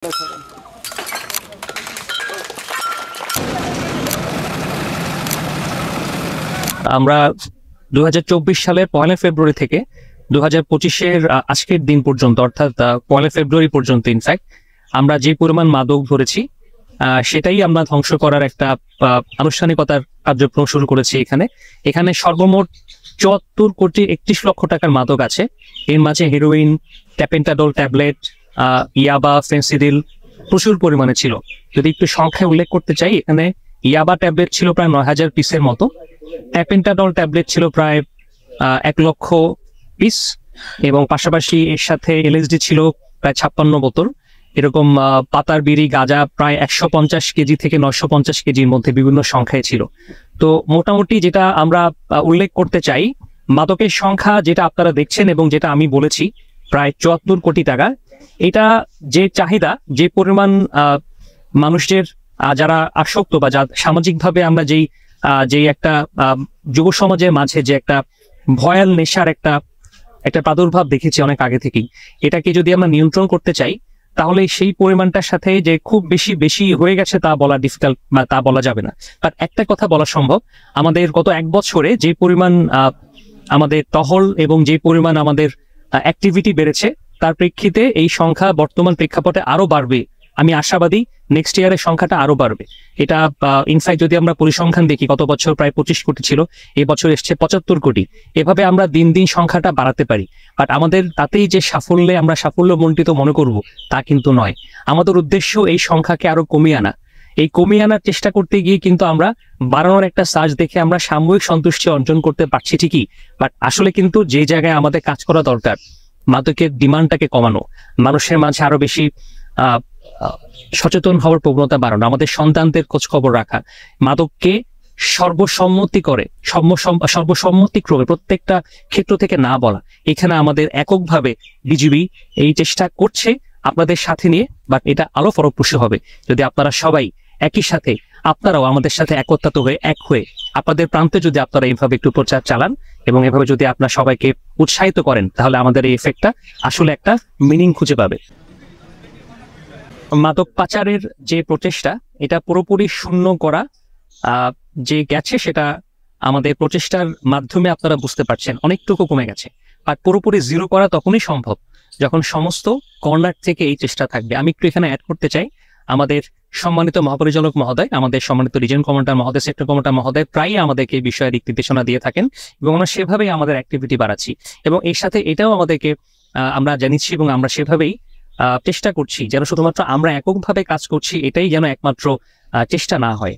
আমরা 2024 সালের 1 ফেব্রুয়ারি থেকে 2025-এর আজকের দিন পর্যন্ত, অর্থাৎ 1 ফেব্রুয়ারি পর্যন্ত ইনফ্যাক্ট আমরা যে পরিমাণ মাদক ধরেছি সেটাই আমরা ধ্বংস করার একটা আনুষ্ঠানিকতার কার্যক্রম শুরু করেছি। এখানে সর্বমোট 74 কোটি 31 লক্ষ টাকার মাদক আছে। এর মাঝে হেরোইন, ট্যাপেন্টাডল ট্যাবলেট, ইয়াবা, ফেন্সিডিল প্রচুর পরিমাণে ছিল। যদি একটু সংখ্যায় উল্লেখ করতে চাই, এখানে ইয়াবা ট্যাবলেট ছিল প্রায় 9000 পিসের মতো, ট্যাপেন্টাডল ট্যাবলেট ছিল প্রায় 1 লক্ষ পিস, এবং পাশাপাশি এর সাথে এলএসডি ছিল প্রায় 56 বোতল। এরকম পাতার বিড়ি, গাঁজা প্রায় 150 কেজি থেকে 950 কেজির মধ্যে বিভিন্ন সংখ্যায় ছিল। তো মোটামুটি যেটা আমরা উল্লেখ করতে চাই, মাদকের সংখ্যা যেটা আপনারা দেখছেন এবং যেটা আমি বলেছি প্রায় 74 কোটি টাকা, এটা যে চাহিদা, যে পরিমাণ মানুষের যারা আসক্ত বা সামাজিকভাবে আমরা যেই একটা যুব সমাজের মাঝে যে একটা ভয়াল নেশার একটা প্রাদুর্ভাব দেখেছি অনেক আগে থেকেই, এটাকে যদি আমরা নিয়ন্ত্রণ করতে চাই তাহলে সেই পরিমাণটার সাথে যে খুব বেশি হয়ে গেছে তা বলা ডিফিকাল্ট বা তা বলা যাবে না। বাট একটা কথা বলা সম্ভব, আমাদের গত 1 বছরে যে পরিমাণ আমাদের টহল এবং যে পরিমাণ আমাদের অ্যাক্টিভিটি বেড়েছে, তার প্রেক্ষিতে এই সংখ্যা বর্তমান প্রেক্ষাপটে আরো বাড়বে। আমি আশাবাদী নেক্সট ইয়ারের সংখ্যাটা আরো বাড়বে। এটা ইনফ্যাক্ট যদি আমরা পরিসংখ্যান দেখি, গত বছর প্রায় 25 কোটি ছিল, এই বছর এসছে 75 কোটি। এভাবে আমরা দিন দিন সংখ্যাটা বাড়াতে পারি। বাট আমাদের তাতেই যে আমরা সাফল্যমণ্ডিত মনে করব তা কিন্তু নয়। আমাদের উদ্দেশ্য এই সংখ্যাকে আরো কমিয়ে আনা। এই কমিয়ে আনার চেষ্টা করতে গিয়ে কিন্তু আমরা বাড়ানোর একটা সার্চ দেখে আমরা সাময়িক সন্তুষ্টি অর্জন করতে পারছি ঠিকই, বাট আসলে কিন্তু যে জায়গায় আমাদের কাজ করা দরকার, মাদকের ডিমান্ডটাকে কমানো, মানুষের মাঝে আরো বেশি সচেতন হওয়ার প্রবণতা বাড়ানো, আমাদের সন্তানদের খোঁজ খবর রাখা, মাদককে সর্বসম্মতিক্রমে প্রত্যেকটা ক্ষেত্র থেকে না বলা, এখানে আমাদের এককভাবে বিজিবি এই চেষ্টা করছে আপনাদের সাথে নিয়ে। বাট এটা আরো ফলপ্রসূ হবে যদি আপনারা সবাই একই সাথে, আপনারাও আমাদের সাথে একত্রিত হয়ে এক হয়ে আপনাদের প্রান্তে যদি আপনারা এইভাবে একটু প্রচার চালান এবং এভাবে যদি আপনারা সবাইকে উৎসাহিত করেন, তাহলে আমাদের এই এফেক্টটা আসলে একটা মিনিং খুঁজে পাবে। মাদক পাচারের যে প্রচেষ্টা, এটা পুরোপুরি শূন্য করা যে গেছে, সেটা আমাদের প্রচেষ্টার মাধ্যমে আপনারা বুঝতে পারছেন অনেকটুকু কমে গেছে। আর পুরোপুরি জিরো করা তখনই সম্ভব যখন সমস্ত কর্নার থেকে এই চেষ্টা থাকবে। আমি একটু এখানে অ্যাড করতে চাই, আমাদের সম্মানিত মহাপরিচালক মহোদয়, আমাদের সম্মানিত রিজন কমান্ডার মহোদয়, সেক্টর কমান্ডার মহোদয় প্রায়ই আমাদেরকে এই বিষয়ে দিক নির্দেশনা দিয়ে থাকেন এবং আমরা সেভাবেই আমাদের অ্যাক্টিভিটি বাড়াচ্ছি। এবং এর সাথে এটাও আমাদেরকে আমরা জানিয়েছি এবং আমরা সেভাবেই চেষ্টা করছি যেন শুধুমাত্র আমরা এককভাবে কাজ করছি এটাই যেন একমাত্র চেষ্টা না হয়।